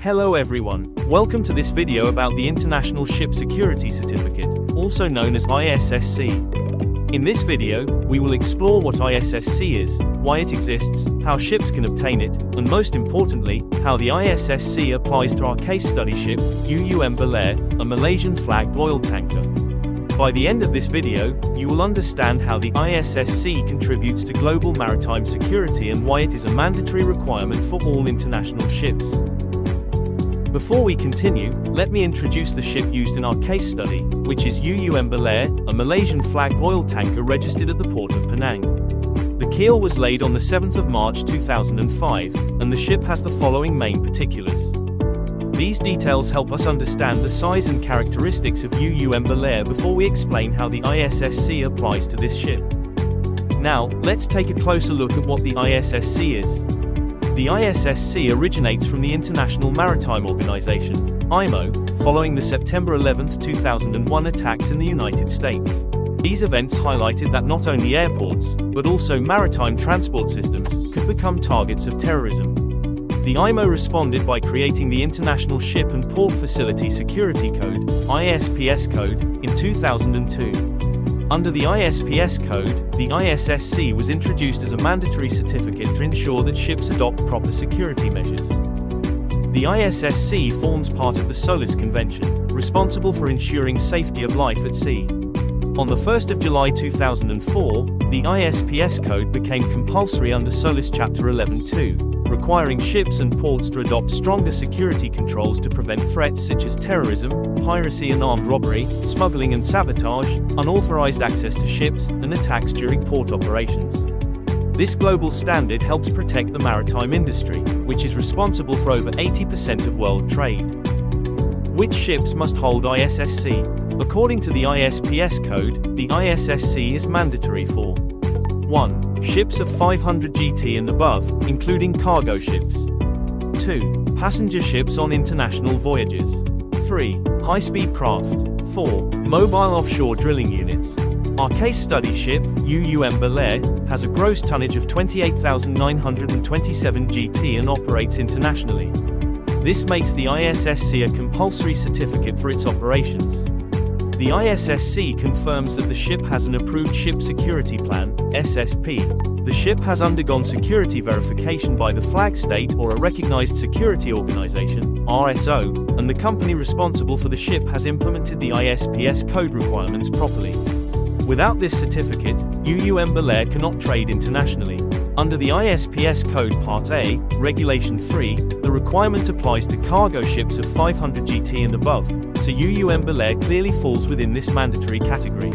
Hello everyone, welcome to this video about the International Ship Security Certificate, also known as ISSC. In this video, we will explore what ISSC is, why it exists, how ships can obtain it, and most importantly, how the ISSC applies to our case study ship, Belair, a Malaysian-flagged oil tanker. By the end of this video, you will understand how the ISSC contributes to global maritime security and why it is a mandatory requirement for all international ships. Before we continue, let me introduce the ship used in our case study, which is Belair, a Malaysian-flagged oil tanker registered at the port of Penang. The keel was laid on the 7th of March 2005, and the ship has the following main particulars. These details help us understand the size and characteristics of Belair before we explain how the ISSC applies to this ship. Now, let's take a closer look at what the ISSC is. The ISSC originates from the International Maritime Organization, IMO, following the September 11, 2001 attacks in the United States. These events highlighted that not only airports, but also maritime transport systems, could become targets of terrorism. The IMO responded by creating the International Ship and Port Facility Security Code, ISPS Code, in 2002. Under the ISPS Code, the ISSC was introduced as a mandatory certificate to ensure that ships adopt proper security measures. The ISSC forms part of the SOLAS Convention, responsible for ensuring safety of life at sea. On the 1st of July 2004, the ISPS Code became compulsory under SOLAS Chapter 11.2. Requiring ships and ports to adopt stronger security controls to prevent threats such as terrorism, piracy and armed robbery, smuggling and sabotage, unauthorized access to ships, and attacks during port operations. This global standard helps protect the maritime industry, which is responsible for over 80% of world trade. Which ships must hold ISSC? According to the ISPS Code, the ISSC is mandatory for 1. Ships of 500 GT and above, including cargo ships. 2. Passenger ships on international voyages. 3. High-speed craft. 4. Mobile offshore drilling units. Our case study ship, Belair, has a gross tonnage of 28,927 GT and operates internationally. This makes the ISSC a compulsory certificate for its operations. The ISSC confirms that the ship has an approved Ship Security Plan, SSP. The ship has undergone security verification by the flag state or a recognized security organization, RSO, and the company responsible for the ship has implemented the ISPS code requirements properly. Without this certificate, Belair cannot trade internationally. Under the ISPS Code Part A, Regulation 3, the requirement applies to cargo ships of 500 GT and above, so Belair clearly falls within this mandatory category.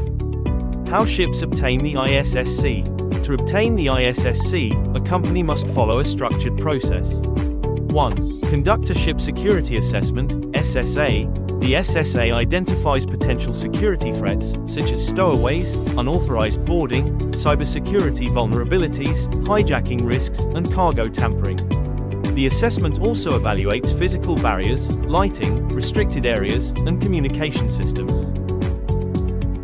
How ships obtain the ISSC? To obtain the ISSC, a company must follow a structured process. 1. Conduct a ship security assessment, SSA. The SSA identifies potential security threats, such as stowaways, unauthorized boarding, cybersecurity vulnerabilities, hijacking risks, and cargo tampering. The assessment also evaluates physical barriers, lighting, restricted areas, and communication systems.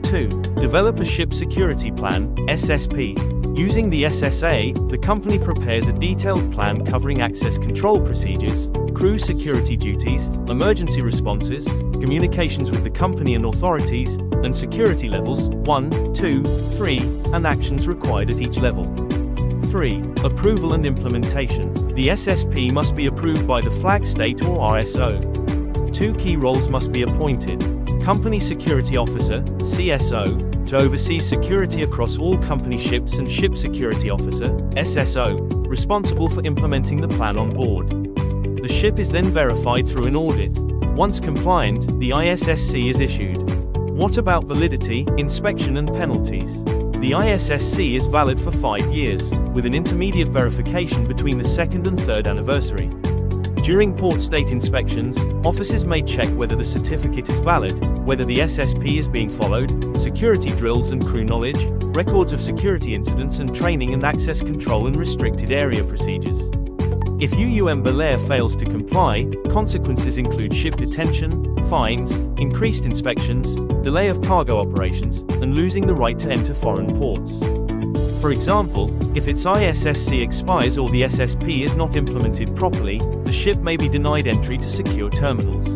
2. Develop a ship security plan, SSP. Using the SSA, the company prepares a detailed plan covering access control procedures, crew security duties, emergency responses, communications with the company and authorities, and security levels 1, 2, 3, and actions required at each level. 3. Approval and implementation. The SSP must be approved by the flag state or RSO. 2 key roles must be appointed. Company Security Officer, CSO, to oversee security across all company ships, and Ship Security Officer, SSO, responsible for implementing the plan on board. The ship is then verified through an audit. Once compliant, the ISSC is issued. What about validity, inspection and penalties? The ISSC is valid for 5 years, with an intermediate verification between the 2nd and 3rd anniversary. During port state inspections, officers may check whether the certificate is valid, whether the SSP is being followed, security drills and crew knowledge, records of security incidents and training and access control and restricted area procedures. If Belair fails to comply, consequences include ship detention, fines, increased inspections, delay of cargo operations, and losing the right to enter foreign ports. For example, if its ISSC expires or the SSP is not implemented properly, the ship may be denied entry to secure terminals.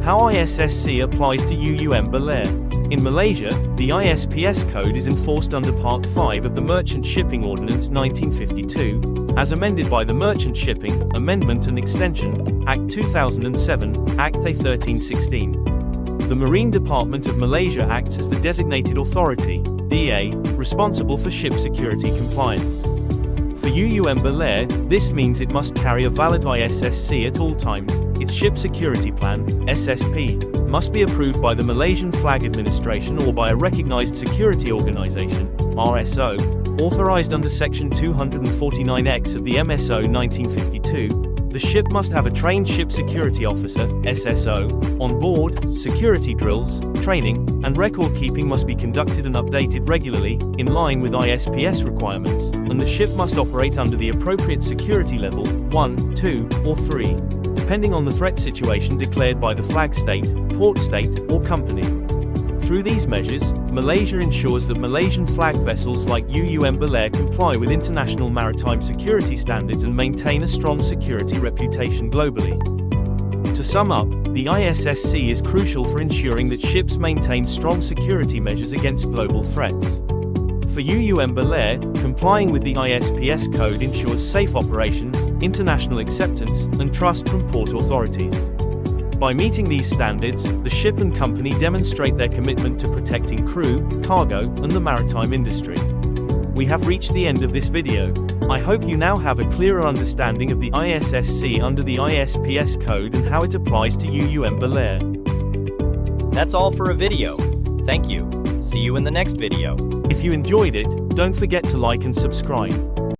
How ISSC applies to UUM Belair. In Malaysia, the ISPS code is enforced under Part 5 of the Merchant Shipping Ordinance 1952, as amended by the Merchant Shipping Amendment and Extension Act 2007, Act A 1316. The Marine Department of Malaysia acts as the designated authority, DA, responsible for ship security compliance. For UUM Belair, this means it must carry a valid ISSC at all times. Its Ship Security Plan, SSP, must be approved by the Malaysian Flag Administration or by a recognized security organization, RSO, authorized under Section 249X of the MSO 1952. The ship must have a trained ship security officer, SSO, on board. Security drills, training, and record keeping must be conducted and updated regularly, in line with ISPS requirements, and the ship must operate under the appropriate security level, 1, 2, or 3, depending on the threat situation declared by the flag state, port state, or company. Through these measures, Malaysia ensures that Malaysian flag vessels like UUM Belair comply with international maritime security standards and maintain a strong security reputation globally. To sum up, the ISSC is crucial for ensuring that ships maintain strong security measures against global threats. For UUM Belair, complying with the ISPS code ensures safe operations, international acceptance, and trust from port authorities. By meeting these standards, the ship and company demonstrate their commitment to protecting crew, cargo, and the maritime industry. We have reached the end of this video. I hope you now have a clearer understanding of the ISSC under the ISPS code and how it applies to UUM Belair. That's all for a video. Thank you. See you in the next video. If you enjoyed it, don't forget to like and subscribe.